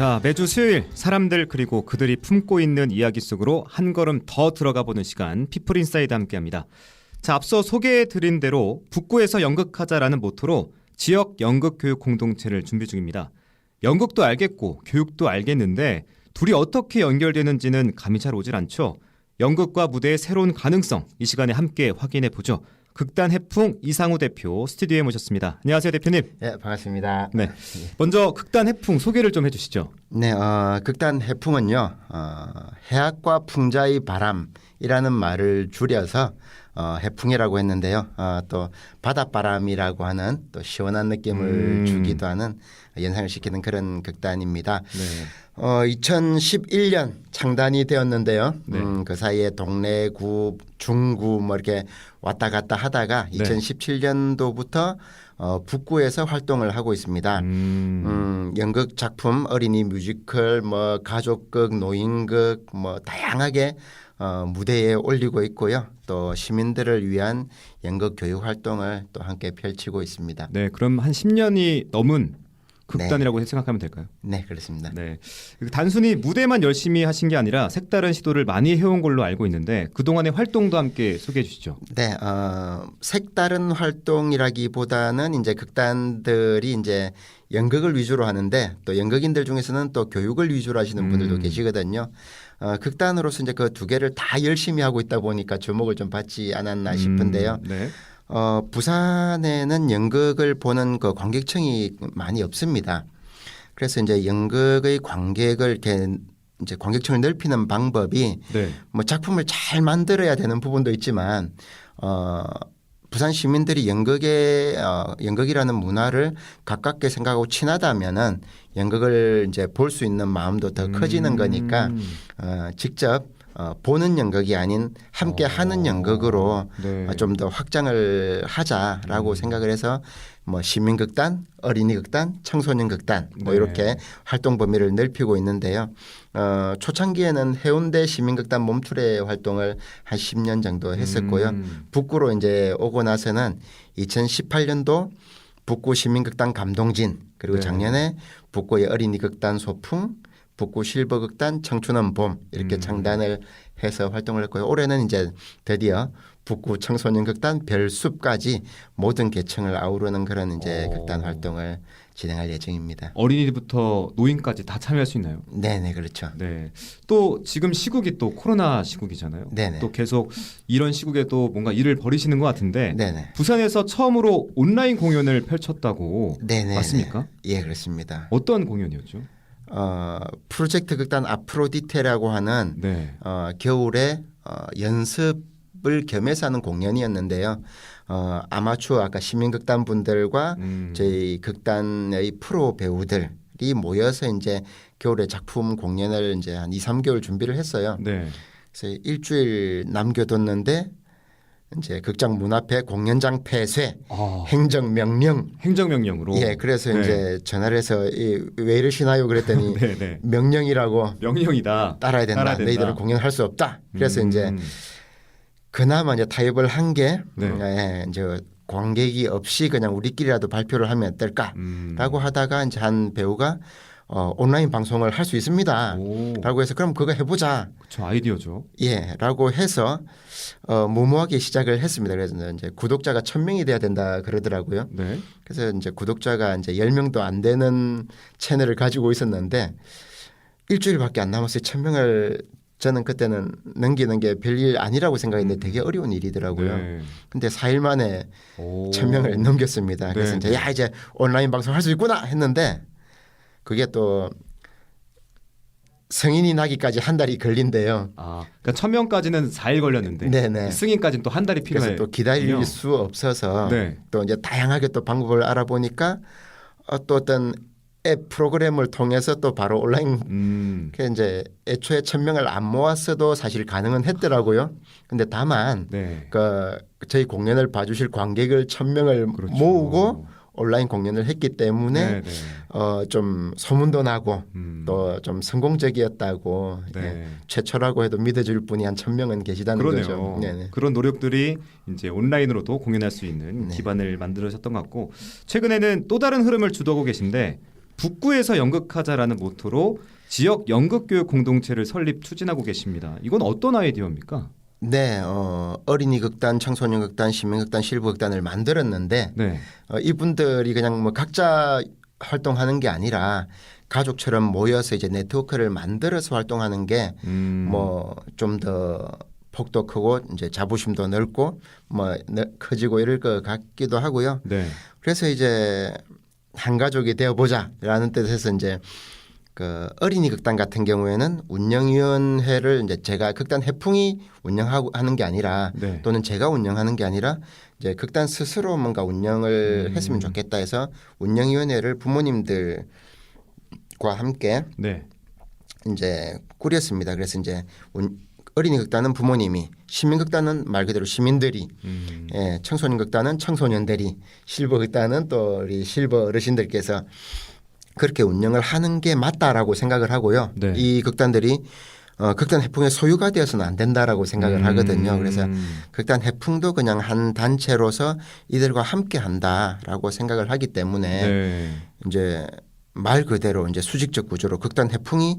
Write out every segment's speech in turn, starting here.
자, 매주 수요일 사람들 그리고 그들이 품고 있는 이야기 속으로 한 걸음 더 들어가 보는 시간 피플인사이드 함께합니다. 자, 앞서 소개해드린 대로 북구에서 연극하자라는 모토로 지역 연극 교육 공동체를 준비 중입니다. 연극도 알겠고 교육도 알겠는데 둘이 어떻게 연결되는지는 감이 잘 오질 않죠. 연극과 무대의 새로운 가능성, 이 시간에 함께 확인해 보죠. 극단 해풍 이상우 대표 스튜디오에 모셨습니다. 안녕하세요, 대표님. 네, 반갑습니다. 네, 먼저 극단 해풍 소개를 좀 해주시죠. 네, 극단 해풍은요, 해악과 풍자의 바람이라는 말을 줄여서 해풍이라고 했는데요. 또 바닷바람이라고 하는 또 시원한 느낌을 주기도 하는 연상을 시키는 그런 극단입니다. 네. 2011년 창단이 되었는데요. 네. 그 사이에 동네 구, 중구 뭐 이렇게 왔다 갔다 하다가 네. 2017년도부터 북구에서 활동을 하고 있습니다. 연극 작품, 어린이 뮤지컬, 뭐 가족극, 노인극 뭐 다양하게 무대에 올리고 있고요. 또 시민들을 위한 연극 교육 활동을 또 함께 펼치고 있습니다. 네, 그럼 한 10년이 넘은 극단이라고 생각하면 될까요? 네, 그렇습니다. 네, 단순히 무대만 열심히 하신 게 아니라 색다른 시도를 많이 해온 걸로 알고 있는데 그동안의 활동도 함께 소개해 주시죠. 네, 색다른 활동이라기보다는 이제 극단들이 이제 연극을 위주로 하는데 또 연극인들 중에서는 또 교육을 위주로 하시는 분들도 계시거든요. 극단으로서 이제 그 두 개를 다 열심히 하고 있다 보니까 주목을 좀 받지 않았나 싶은데요. 네. 부산에는 연극을 보는 그 관객층이 많이 없습니다. 그래서 이제 연극의 관객을 이렇게 이제 관객층을 넓히는 방법이 네. 뭐 작품을 잘 만들어야 되는 부분도 있지만 부산 시민들이 연극이라는 문화를 가깝게 생각하고 친하다면은 연극을 이제 볼 수 있는 마음도 더 커지는 거니까 직접 보는 연극이 아닌 함께 하는 연극으로 네. 좀 더 확장을 하자라고 생각을 해서 뭐 시민극단, 어린이극단, 청소년극단 뭐 네. 이렇게 활동 범위를 넓히고 있는데요. 초창기에는 해운대 시민극단 몸투레 활동을 한 10년 정도 했었고요. 북구로 이제 오고 나서는 2018년도 북구 시민극단 감동진 그리고 네. 작년에 북구의 어린이극단 소풍 북구 실버극단 청춘은 봄 이렇게 창단을 해서 활동을 했고요. 올해는 이제 드디어 북구 청소년극단 별숲까지 모든 계층을 아우르는 그런 이제 극단 활동을 진행할 예정입니다. 어린이부터 노인까지 다 참여할 수 있나요? 네네 그렇죠. 네. 또 지금 시국이 또 코로나 시국이잖아요. 네네. 또 계속 이런 시국에도 뭔가 일을 벌이시는 것 같은데 네네. 부산에서 처음으로 온라인 공연을 펼쳤다고 네네. 맞습니까? 예 그렇습니다. 어떤 공연이었죠? 프로젝트 극단 아프로디테라고 하는 네. 겨울에 연습을 겸해서 하는 공연이었는데요. 아마추어 아까 시민극단 분들과 저희 극단의 프로 배우들이 모여서 이제 겨울에 작품 공연을 이제 한 2, 3개월 준비를 했어요. 네. 그래서 일주일 남겨뒀는데 이제 극장 문 앞에 공연장 폐쇄, 행정명령. 행정명령으로. 예, 그래서 네. 이제 전화를 해서 왜 이러시나요? 그랬더니 네, 네. 명령이라고 명령이다. 따라야 된다. 너희들은 공연할 수 없다. 그래서 이제 그나마 이제 타협을 한 게 네. 이제 관객이 없이 그냥 우리끼리라도 발표를 하면 어떨까라고 하다가 이제 한 배우가 온라인 방송을 할 수 있습니다라고 해서 그럼 그거 해보자. 그렇죠, 아이디어죠. 예라고 해서 무모하게 시작을 했습니다. 그래서 이제 구독자가 1,000명이 돼야 된다 그러더라고요. 네. 그래서 이제 구독자가 이제 10명도 안 되는 채널을 가지고 있었는데 일주일밖에 안 남았어요. 1,000명을 저는 그때는 넘기는 게 별일 아니라고 생각했는데 되게 어려운 일이더라고요. 네. 근데 4일 만에 1,000명을 넘겼습니다. 그래서 네. 이제 온라인 방송 할 수 있구나 했는데 그게 또 승인이 나기까지 한 달이 걸린대요. 그러니까 1,000명까지는 4일 걸렸는데 네네. 승인까지는 또 한 달이 필요해요. 그래서 또 기다릴 수 없어서 네. 또 이제 다양하게 또 방법을 알아보니까 또 어떤 앱 프로그램을 통해서 또 바로 온라인 그 이제 애초에 1,000명을 안 모았어도 사실 가능은 했더라고요. 근데 다만 네. 그 저희 공연을 봐주실 관객을 1,000명을 그렇죠. 모으고 온라인 공연을 했기 때문에 네, 네. 좀 소문도 나고 또 좀 성공적이었다고 네. 예, 최초라고 해도 믿어줄 분이 한 1,000명은 계시다는 그러네요. 거죠. 네네. 그런 노력들이 이제 온라인으로도 공연할 수 있는 네. 기반을 만들어졌던 것 같고 최근에는 또 다른 흐름을 주도하고 계신데 북구에서 연극하자라는 모토로 지역 연극교육 공동체를 설립 추진하고 계십니다. 이건 어떤 아이디어입니까? 네, 어린이 극단, 청소년 극단, 시민극단, 실부극단을 만들었는데 네. 이분들이 그냥 뭐 각자 활동하는 게 아니라 가족처럼 모여서 이제 네트워크를 만들어서 활동하는 게 뭐 좀 더 폭도 크고 이제 자부심도 넓고 뭐 커지고 이럴 것 같기도 하고요. 네. 그래서 이제 한 가족이 되어 보자라는 뜻에서 이제 그 어린이 극단 같은 경우에는 운영위원회를 이제 제가 극단 해풍이 운영하고 하는 게 아니라 네. 또는 제가 운영하는 게 아니라 이제 극단 스스로 뭔가 운영을 했으면 좋겠다 해서 운영위원회를 부모님들과 함께 네. 이제 꾸렸습니다. 그래서 이제 어린이 극단은 부모님이, 시민 극단은 말 그대로 시민들이, 예, 청소년 극단은 청소년들이, 실버 극단은 또 우리 실버 어르신들께서 그렇게 운영을 하는 게 맞다라고 생각을 하고요. 네. 이 극단들이 극단 해풍의 소유가 되어서는 안 된다라고 생각을 하거든요. 그래서 극단 해풍도 그냥 한 단체로서 이들과 함께 한다라고 생각을 하기 때문에 네. 이제 말 그대로 이제 수직적 구조로 극단 해풍이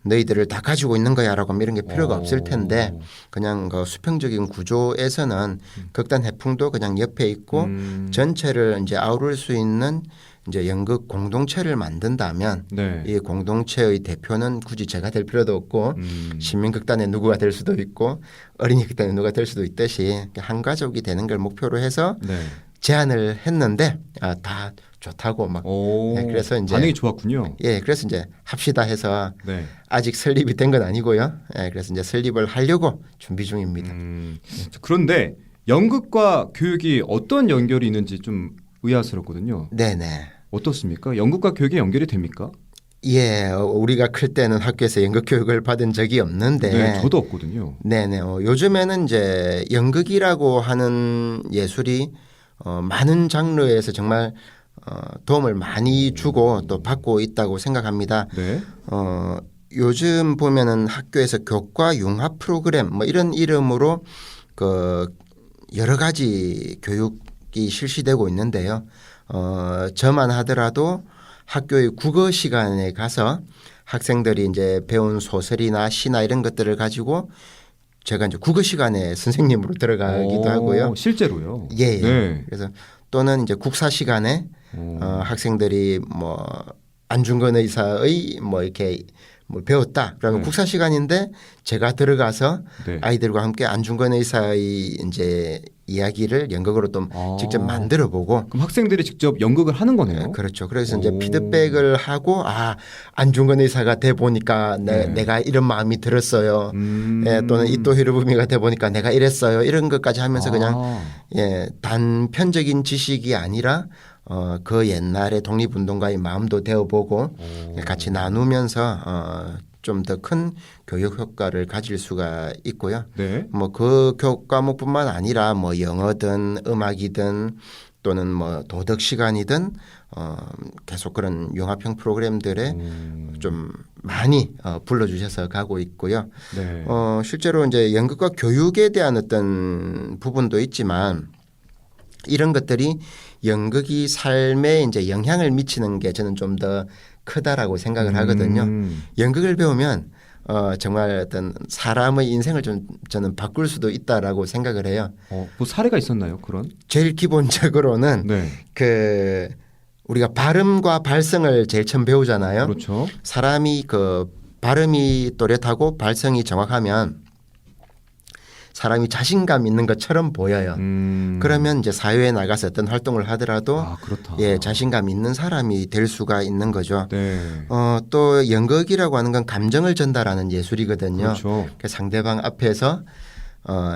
너희들을 다 가지고 있는 거야라고 이런 게 필요가 없을 텐데 그냥 그 수평적인 구조에서는 극단 해풍도 그냥 옆에 있고 전체를 이제 아우를 수 있는 이제 연극 공동체를 만든다면 네. 이 공동체의 대표는 굳이 제가 될 필요도 없고 시민극단의 누구가 될 수도 있고 어린이 극단의 누가 될 수도 있듯이 한 가족이 되는 걸 목표로 해서 네. 제안을 했는데 다 좋다고 막 네, 그래서 이제 반응이 좋았군요. 예, 그래서 이제 합시다 해서 네. 아직 설립이 된 건 아니고요. 예, 그래서 이제 설립을 하려고 준비 중입니다. 그런데 연극과 교육이 어떤 연결이 있는지 좀 의아스럽거든요. 네네. 어떻습니까? 연극과 교육이 연결이 됩니까? 예, 우리가 클 때는 학교에서 연극 교육을 받은 적이 없는데, 네, 저도 없거든요. 네네. 요즘에는 이제 연극이라고 하는 예술이 많은 장르에서 정말 도움을 많이 주고 또 받고 있다고 생각합니다. 네. 요즘 보면은 학교에서 교과 융합 프로그램 뭐 이런 이름으로 그 여러 가지 교육이 실시되고 있는데요. 저만 하더라도 학교의 국어 시간에 가서 학생들이 이제 배운 소설이나 시나 이런 것들을 가지고 제가 이제 국어 시간에 선생님으로 들어가기도 하고요. 실제로요? 예, 예. 네. 그래서 또는 이제 국사 시간에 학생들이 뭐 안중근 의사의 뭐 이렇게 뭐 배웠다. 그러면 네. 국사 시간인데 제가 들어가서 네. 아이들과 함께 안중근 의사의 이제 이야기를 연극으로 또 직접 만들어 보고 그럼 학생들이 직접 연극을 하는 거네요. 그렇죠. 그래서 이제 피드백을 하고 안중근 의사가 돼 보니까 내가 이런 마음이 들었어요. 예, 또는 이토 히로부미가 돼 보니까 내가 이랬어요. 이런 것까지 하면서 그냥 예, 단편적인 지식이 아니라 그 옛날의 독립운동가의 마음도 되어보고 같이 나누면서 좀 더 큰 교육 효과를 가질 수가 있고요. 네. 뭐 그 교과목뿐만 아니라 뭐 영어든 음악이든 또는 뭐 도덕 시간이든 계속 그런 융합형 프로그램들에 좀 많이 불러주셔서 가고 있고요. 네. 실제로 이제 연극과 교육에 대한 어떤 부분도 있지만 이런 것들이 연극이 삶에 이제 영향을 미치는 게 저는 좀 더 크다라고 생각을 하거든요. 연극을 배우면 정말 어떤 사람의 인생을 좀 저는 바꿀 수도 있다라고 생각을 해요. 뭐 사례가 있었나요? 그런? 제일 기본적으로는 네. 그 우리가 발음과 발성을 제일 처음 배우잖아요. 그렇죠. 사람이 그 발음이 또렷하고 발성이 정확하면 사람이 자신감 있는 것처럼 보여요. 그러면 이제 사회에 나가서 어떤 활동을 하더라도 그렇다. 예, 자신감 있는 사람이 될 수가 있는 거죠. 네. 또 연극이라고 하는 건 감정을 전달하는 예술이거든요. 그렇죠. 상대방 앞에서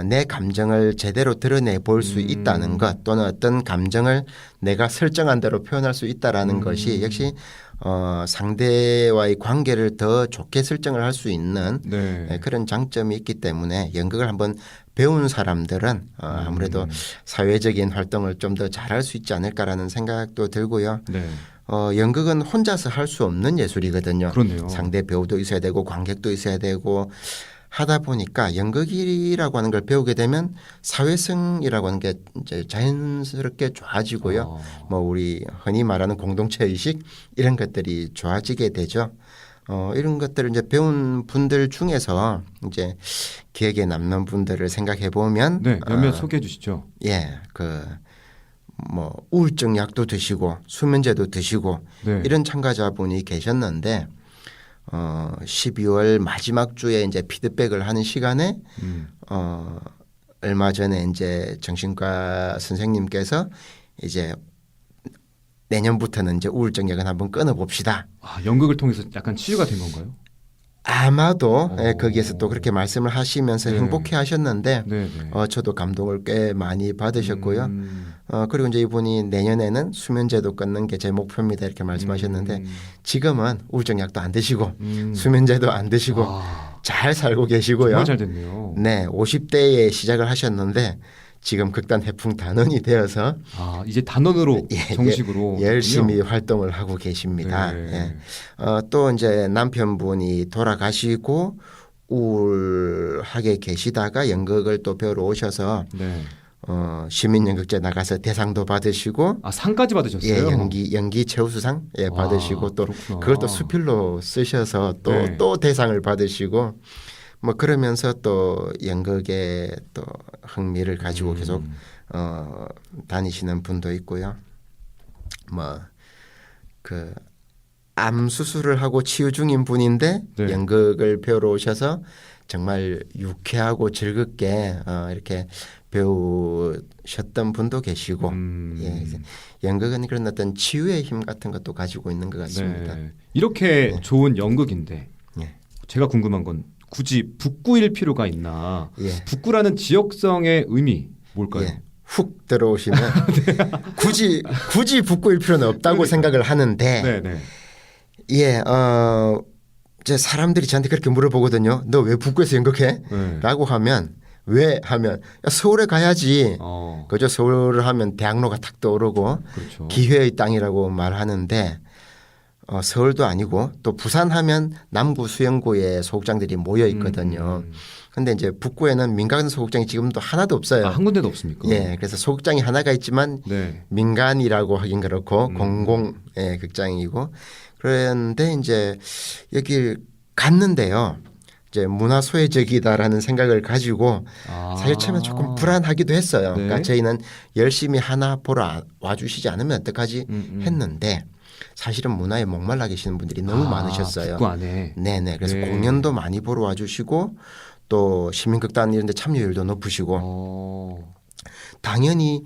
내 감정을 제대로 드러내 볼 수 있다는 것 또는 어떤 감정을 내가 설정한 대로 표현할 수 있다라는 것이 역시 상대와의 관계를 더 좋게 설정을 할 수 있는 네. 그런 장점이 있기 때문에 연극을 한번 배운 사람들은 아무래도 사회적인 활동을 좀 더 잘할 수 있지 않을까라는 생각도 들고요. 네. 연극은 혼자서 할 수 없는 예술이거든요. 그렇네요. 상대 배우도 있어야 되고 관객도 있어야 되고 하다 보니까 연극이라고 하는 걸 배우게 되면 사회성이라고 하는 게 이제 자연스럽게 좋아지고요. 뭐 우리 흔히 말하는 공동체 의식 이런 것들이 좋아지게 되죠. 이런 것들을 이제 배운 분들 중에서 이제 기억에 남는 분들을 생각해 보면 네, 몇몇 소개해 주시죠. 예, 뭐 우울증 약도 드시고 수면제도 드시고 네. 이런 참가자분이 계셨는데 12월 마지막 주에 이제 피드백을 하는 시간에 얼마 전에 이제 정신과 선생님께서 이제 내년부터는 이제 우울증 약은 한번 끊어 봅시다. 아, 연극을 통해서 약간 치유가 된 건가요? 아마도 거기에서 또 그렇게 말씀을 하시면서 네. 행복해 하셨는데 네, 네. 저도 감동을 꽤 많이 받으셨고요. 그리고 이제 이분이 내년에는 수면제도 끊는 게 제 목표입니다 이렇게 말씀하셨는데 지금은 우울증 약도 안 드시고 수면제도 안 드시고 잘 살고 계시고요. 정말 잘 됐네요. 네, 50대에 시작을 하셨는데 지금 극단 해풍 단원이 되어서 이제 단원으로 정식으로 열심히 했군요. 활동을 하고 계십니다. 네. 예. 또 이제 남편분이 돌아가시고 우울하게 계시다가 연극을 또 배우러 오셔서 네. 시민연극제 나가서 대상도 받으시고 상까지 받으셨어요? 예, 연기 최우수상 받으시고 또 그렇구나. 그걸 또 수필로 쓰셔서 또 네. 대상을 받으시고 뭐 그러면서 또 연극에 또 흥미를 가지고 계속 다니시는 분도 있고요. 뭐 암 수술을 하고 치유 중인 분인데 네. 연극을 배우러 오셔서 정말 유쾌하고 즐겁게 배우셨던 분도 계시고 예, 연극은 그런 어떤 치유의 힘 같은 것도 가지고 있는 것 같습니다. 네. 이렇게 좋은 연극인데 예. 제가 궁금한 건 굳이 북구일 필요가 있나? 예. 북구라는 지역성의 의미 뭘까요? 예. 훅 들어오시면 굳이 북구일 필요는 없다고 그러니까. 생각을 하는데 네, 네. 예, 이제 사람들이 저한테 그렇게 물어보거든요. 너 왜 북구에서 연극해? 네. 라고 하면 왜 하면 야, 서울에 가야지. 그죠? 서울을 하면 대학로가 탁 떠오르고 그렇죠. 기회의 땅이라고 말하는데 서울도 아니고 또 부산하면 남구 수영구에 소극장들이 모여 있거든요. 근데 이제 북구에는 민간 소극장이 지금도 하나도 없어요. 한 군데도 없습니까? 예, 그래서 소극장이 하나가 있지만 네. 민간이라고 하긴 그렇고 공공 극장이고 그런데 이제 여기 갔는데요. 이제 문화 소외적이다라는 생각을 가지고 사실 처음에 조금 불안하기도 했어요. 네. 그러니까 저희는 열심히 하나 보러 와주시지 않으면 어떡하지 했는데 사실은 문화에 목말라 계시는 분들이 너무 많으셨어요. 북구 안에. 네네. 그래서 네. 공연도 많이 보러 와주시고 또 시민극단 이런 데 참여율도 높으시고 당연히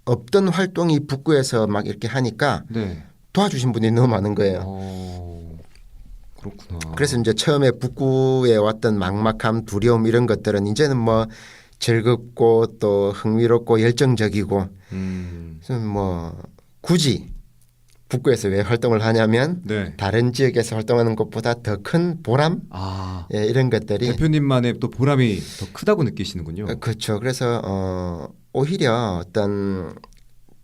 없던 활동이 북구에서 막 이렇게 하니까 네. 도와주신 분이 너무 많은 거예요. 그렇구나. 그래서 이제 처음에 북구에 왔던 막막함, 두려움 이런 것들은 이제는 뭐 즐겁고 또 흥미롭고 열정적이고 그래서 뭐 굳이 북구에서 왜 활동을 하냐면 네. 다른 지역에서 활동하는 것보다 더 큰 보람 예, 이런 것들이 대표님만의 또 보람이 더 크다고 느끼시는군요. 그렇죠. 그래서 오히려 어떤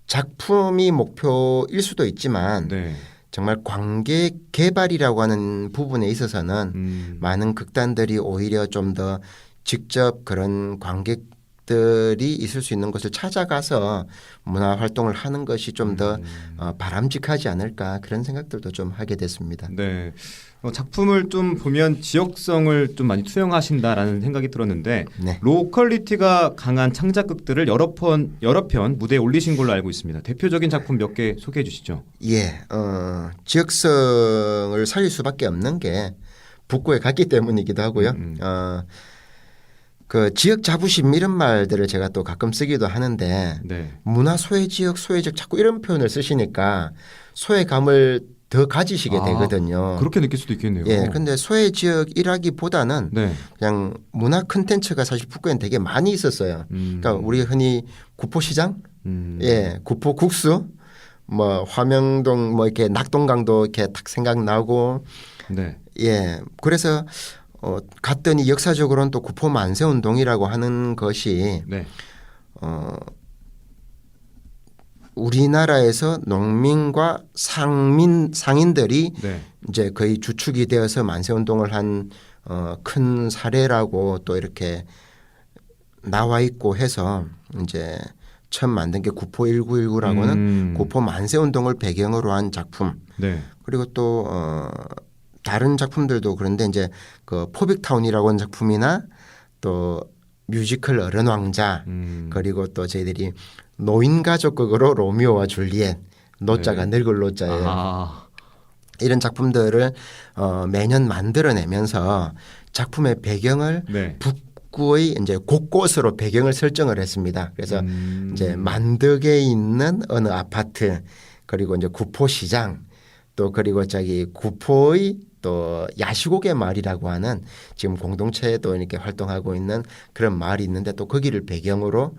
작품이 목표일 수도 있지만 네. 정말 관객 개발이라고 하는 부분에 있어서는 많은 극단들이 오히려 좀 더 직접 그런 관객들이 있을 수 있는 곳을 찾아가서 문화 활동을 하는 것이 좀 더 바람직하지 않을까 그런 생각들도 좀 하게 됐습니다. 네. 작품을 좀 보면 지역성을 좀 많이 투영하신다라는 생각이 들었는데 네. 로컬리티가 강한 창작극들을 여러 편 무대에 올리신 걸로 알고 있습니다. 대표적인 작품 몇 개 소개해 주시죠. 예, 지역성을 살릴 수밖에 없는 게 북구에 갔기 때문이기도 하고요. 그 지역 자부심 이런 말들을 제가 또 가끔 쓰기도 하는데 네. 문화 소외지역 소외적 자꾸 이런 표현을 쓰시니까 소외감을 더 가지시게 되거든요. 그렇게 느낄 수도 있겠네요. 예, 그런데 소외지역이라기보다는 네. 그냥 문화 콘텐츠가 사실 북구에는 되게 많이 있었어요. 그러니까 우리 흔히 구포시장, 예, 구포국수, 뭐 화명동, 뭐 이렇게 낙동강도 이렇게 딱 생각나고, 네. 예, 그래서 갔더니 역사적으로는 또 구포 만세운동이라고 하는 것이 네. 우리나라에서 농민과 상인들이 네. 이제 거의 주축이 되어서 만세운동을 한 큰 사례라고 또 이렇게 나와 있고 해서 이제 처음 만든 게 구포 1919라고는 구포 만세운동을 배경으로 한 작품. 네. 그리고 또 다른 작품들도 그런데 이제 그 포빅타운이라고 하는 작품이나 또 뮤지컬 어른 왕자 그리고 또 저희들이 노인 가족극으로 로미오와 줄리엣 노자가 네. 늙을 노자예요. 아, 이런 작품들을 매년 만들어내면서 작품의 배경을 네. 북구의 이제 곳곳으로 배경을 설정을 했습니다. 그래서 이제 만덕에 있는 어느 아파트 그리고 이제 구포시장 또 그리고 저기 구포의 또 야시고개 마을이라고 하는 지금 공동체도 이렇게 활동하고 있는 그런 마을이 있는데 또 거기를 배경으로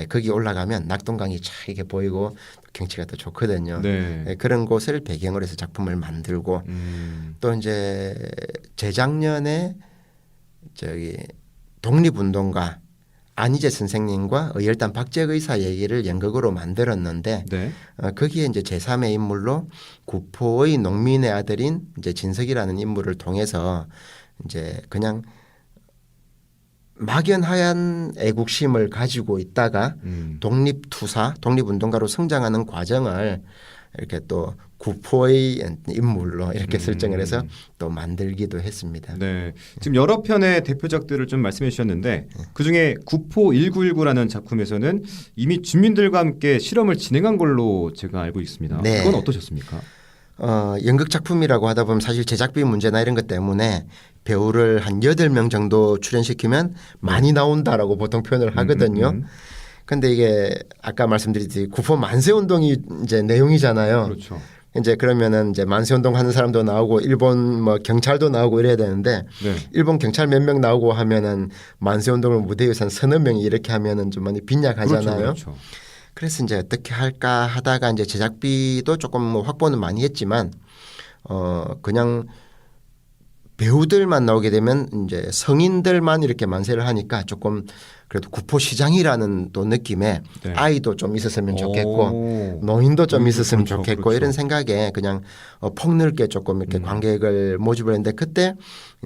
거기 올라가면 낙동강이 쫙 이렇게 보이고 경치가 더 좋거든요. 네. 그런 곳을 배경으로 해서 작품을 만들고 또 이제 재작년에 저기 독립운동가 안희재 선생님과 의열단 박재혁 의사 얘기를 연극으로 만들었는데 네. 거기에 이제 제3의 인물로 구포의 농민의 아들인 이제 진석이라는 인물을 통해서 이제 그냥 막연하얀 애국심을 가지고 있다가 독립투사, 독립운동가로 성장하는 과정을 이렇게 또 구포의 인물로 이렇게 설정을 해서 또 만들기도 했습니다. 네. 지금 여러 편의 대표작들을 좀 말씀해 주셨는데 그중에 구포 1919라는 작품에서는 이미 주민들과 함께 실험을 진행한 걸로 제가 알고 있습니다. 네. 그건 어떠셨습니까? 연극 작품이라고 하다 보면 사실 제작비 문제나 이런 것 때문에 배우를 한 8명 정도 출연시키면 많이 나온다라고 보통 표현을 하거든요. 근데 이게 아까 말씀드렸듯이 구포 만세운동이 이제 내용이잖아요. 그렇죠. 이제 그러면은 이제 만세운동 하는 사람도 나오고 일본 뭐 경찰도 나오고 이래야 되는데 네. 일본 경찰 몇 명 나오고 하면은 만세운동을 무대 위에서 한 서너 명이 이렇게 하면은 좀 많이 빈약하잖아요. 그렇죠. 그래서 이제 어떻게 할까 하다가 이제 제작비도 조금 뭐 확보는 많이 했지만 그냥 배우들만 나오게 되면 이제 성인들만 이렇게 만세를 하니까 조금 그래도 구포시장이라는 또 느낌에 네. 아이도 좀 있었으면 좋겠고 오. 노인도 좀 있었으면 그렇죠, 좋겠고 그렇죠. 이런 생각에 그냥 폭넓게 조금 이렇게 관객을 모집을 했는데 그때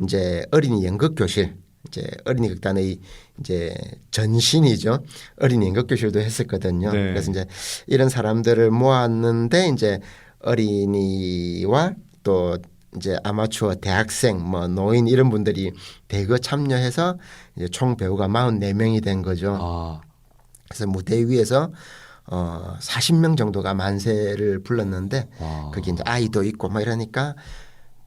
이제 어린이 연극 교실 이제 어린이 극단의 이제 전신이죠. 어린이 연극 교실도 했었거든요. 네. 그래서 이제 이런 사람들을 모았는데 이제 어린이와 또 이제 아마추어 대학생 뭐 노인 이런 분들이 대거 참여해서 이제 총 배우가 44명이 된 거죠. 아, 그래서 무대 위에서 40명 정도가 만세를 불렀는데 와. 거기 이제 아이도 있고 막 이러니까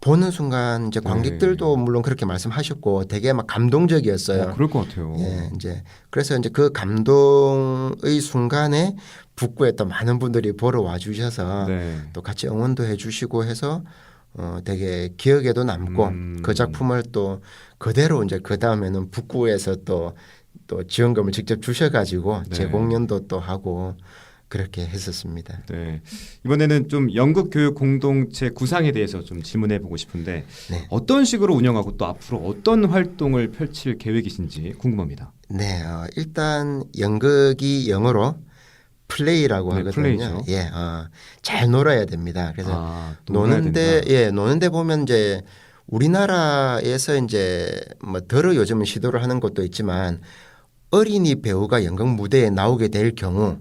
보는 순간 이제 관객들도 물론 그렇게 말씀하셨고 되게 막 감동적이었어요. 그럴 것 같아요. 예, 이제 그래서 이제 그 감동의 순간에 북구에 또 많은 분들이 보러 와주셔서 네. 또 같이 응원도 해주시고 해서 되게 기억에도 남고 그 작품을 또 그대로 이제 그 다음에는 북구에서 또 지원금을 직접 주셔가지고 네. 재공연도 또 하고 그렇게 했었습니다. 네. 이번에는 좀 연극 교육 공동체 구상에 대해서 좀 질문해 보고 싶은데 네. 어떤 식으로 운영하고 또 앞으로 어떤 활동을 펼칠 계획이신지 궁금합니다. 네, 일단 연극이 영어로 플레이라고 네, 하거든요. 플레이죠. 예, 잘 놀아야 됩니다. 그래서 놀아야 노는데 된다. 노는데 보면 이제 우리나라에서 이제 뭐 더러 요즘은 시도를 하는 것도 있지만 어린이 배우가 연극 무대에 나오게 될 경우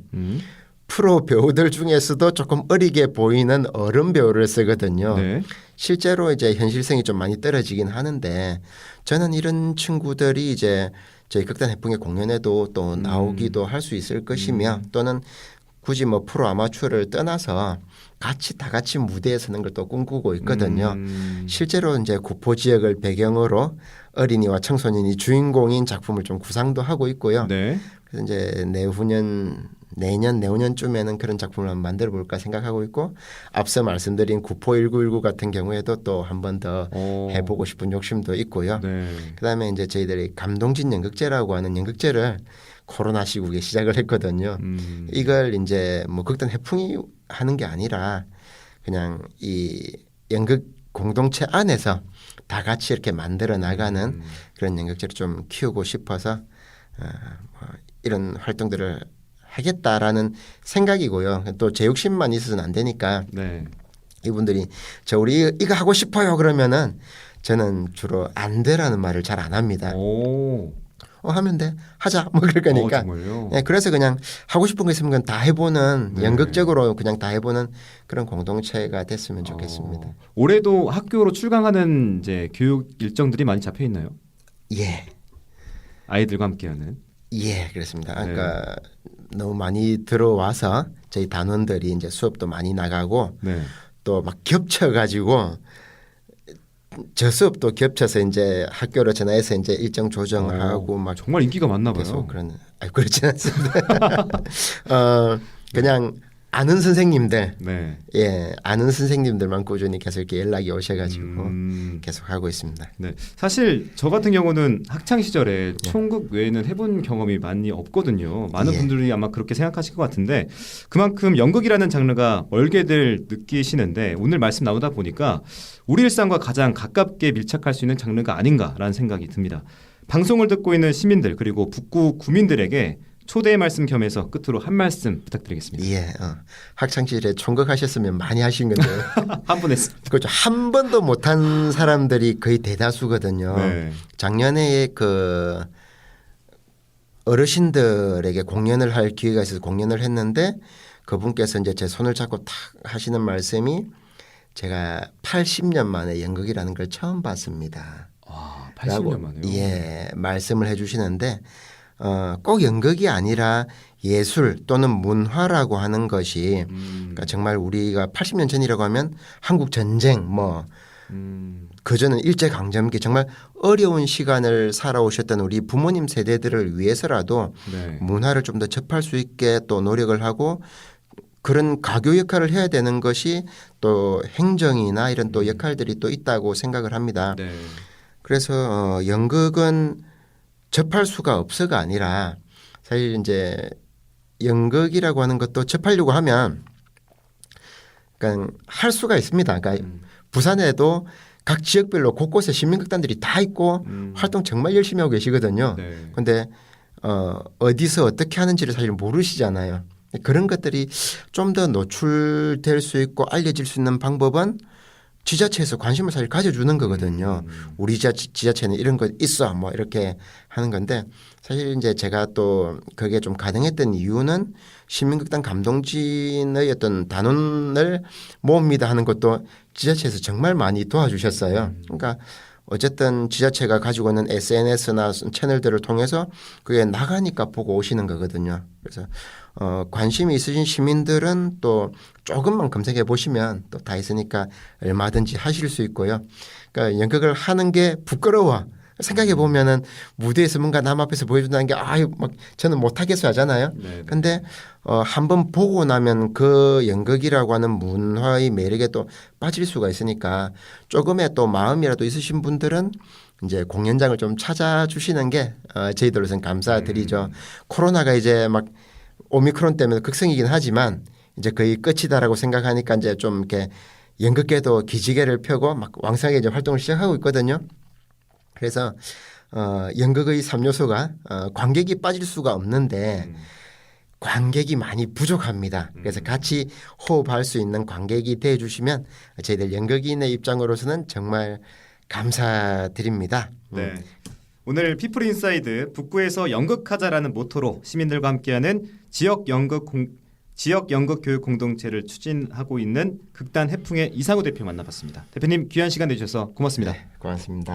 프로 배우들 중에서도 조금 어리게 보이는 어른 배우를 쓰거든요. 네. 실제로 이제 현실성이 좀 많이 떨어지긴 하는데 저는 이런 친구들이 이제 저희 극단 해풍의 공연에도 또 나오기도 할 수 있을 것이며 또는 굳이 뭐 프로 아마추어를 떠나서 같이 다 같이 무대에 서는 걸 또 꿈꾸고 있거든요. 실제로 이제 구포 지역을 배경으로 어린이와 청소년이 주인공인 작품을 좀 구상도 하고 있고요. 네. 그래서 이제 내후년쯤에는 그런 작품을 한번 만들어 볼까 생각하고 있고 앞서 말씀드린 구포 1919 같은 경우에도 또 한 번 더 해보고 싶은 욕심도 있고요. 네. 그다음에 이제 저희들이 감동진 연극제라고 하는 연극제를 코로나 시국에 시작을 했거든요. 이걸 이제 뭐 극단 해풍이 하는 게 아니라 그냥 이 연극 공동체 안에서 다 같이 이렇게 만들어 나가는 그런 연극제를 좀 키우고 싶어서 뭐 이런 활동들을 하겠다라는 생각이고요. 또 제 욕심만 있어서는 안 되니까 네. 이분들이 우리 이거 하고 싶어요 그러면은 저는 주로 안 돼라는 말을 잘 안 합니다. 오. 하면 돼. 하자. 뭐 그럴 거니까. 정말요? 네, 그래서 그냥 하고 싶은 거 있으면 그냥 다 해보는 네. 연극적으로 그냥 다 해보는 그런 공동체가 됐으면 좋겠습니다. 올해도 학교로 출강하는 이제 교육 일정들이 많이 잡혀 있나요? 예, 아이들과 함께하는. 예, 그렇습니다. 그러니까 너무 많이 들어와서 저희 단원들이 이제 수업도 많이 나가고 네. 또 막 겹쳐가지고 저 수업도 겹쳐서 이제 학교로 전화해서 이제 일정 조정을 하고 막 정말 인기가 많나 봐요. 계속 그런. 그렇지는 않습니다. 그냥 아는 선생님들, 네. 예, 아는 선생님들만 꾸준히 계속 이렇게 연락이 오셔가지고 계속 하고 있습니다. 네. 사실 저 같은 경우는 학창 시절에 총극 외에는 해본 경험이 많이 없거든요. 많은 예. 분들이 아마 그렇게 생각하실 것 같은데 그만큼 연극이라는 장르가 멀게들 느끼시는데 오늘 말씀 나오다 보니까 우리 일상과 가장 가깝게 밀착할 수 있는 장르가 아닌가라는 생각이 듭니다. 방송을 듣고 있는 시민들 그리고 북구 구민들에게 초대의 말씀 겸해서 끝으로 한 말씀 부탁드리겠습니다. 예, 학창 시절에 총극하셨으면 많이 하신 건데 한 분 했습니다. 그렇죠. 한 번도 못한 사람들이 거의 대다수거든요. 네. 작년에 그 어르신들에게 공연을 할 기회가 있어서 공연을 했는데 그분께서 이제 제 손을 잡고 탁 하시는 말씀이 제가 80년 만에 연극이라는 걸 처음 봤습니다. 와, 80년 만에요. 예, 말씀을 해주시는데 꼭 연극이 아니라 예술 또는 문화라고 하는 것이 그러니까 정말 우리가 80년 전이라고 하면 한국 전쟁 뭐 그전은 일제강점기 정말 어려운 시간을 살아오셨던 우리 부모님 세대들을 위해서라도 네. 문화를 좀 더 접할 수 있게 또 노력을 하고 그런 가교 역할을 해야 되는 것이 또 행정이나 이런 또 역할들이 또 있다고 생각을 합니다. 네. 그래서 연극은 접할 수가 없어가 아니라 사실 이제 연극이라고 하는 것도 접하려고 하면 그러니까 할 수가 있습니다. 그러니까 부산에도 각 지역별로 곳곳에 시민극단들이 다 있고 활동 정말 열심히 하고 계시거든요. 네. 그런데 어디서 어떻게 하는지를 사실 모르시잖아요. 그런 것들이 좀 더 노출될 수 있고 알려질 수 있는 방법은 지자체에서 관심을 사실 가져주는 거거든요. 우리 지자체는 이런 거 있어 뭐 이렇게 하는 건데 사실 이제 제가 또 그게 좀 가능했던 이유는 시민극단 감동진의 어떤 단원을 모읍니다 하는 것도 지자체에서 정말 많이 도와주셨어요. 그러니까 어쨌든 지자체가 가지고 있는 SNS나 채널들을 통해서 그게 나가니까 보고 오시는 거거든요. 그래서 관심이 있으신 시민들은 또 조금만 검색해 보시면 또 다 있으니까 얼마든지 하실 수 있고요. 그러니까 연극을 하는 게 부끄러워. 생각해 보면은 무대에서 뭔가 남 앞에서 보여준다는 게 막 저는 못하겠어 하잖아요. 그런데 한번 보고 나면 그 연극이라고 하는 문화의 매력에 또 빠질 수가 있으니까 조금의 또 마음이라도 있으신 분들은 이제 공연장을 좀 찾아주시는 게 저희들로서는 감사드리죠. 코로나가 이제 막 오미크론 때문에 극성이긴 하지만 이제 거의 끝이다라고 생각하니까 이제 좀 이렇게 연극계도 기지개를 펴고 막 왕성하게 이제 활동을 시작하고 있거든요. 그래서 연극의 3요소가 관객이 빠질 수가 없는데 관객이 많이 부족합니다. 그래서 같이 호흡할 수 있는 관객이 되어주시면 저희들 연극인의 입장으로서는 정말 감사드립니다. 네. 오늘 피플 인사이드 북구에서 연극하자라는 모토로 시민들과 함께하는 지역 연극 교육 공동체를 추진하고 있는 극단 해풍의 이상우 대표 만나봤습니다. 대표님 귀한 시간 내주셔서 고맙습니다. 네, 고맙습니다.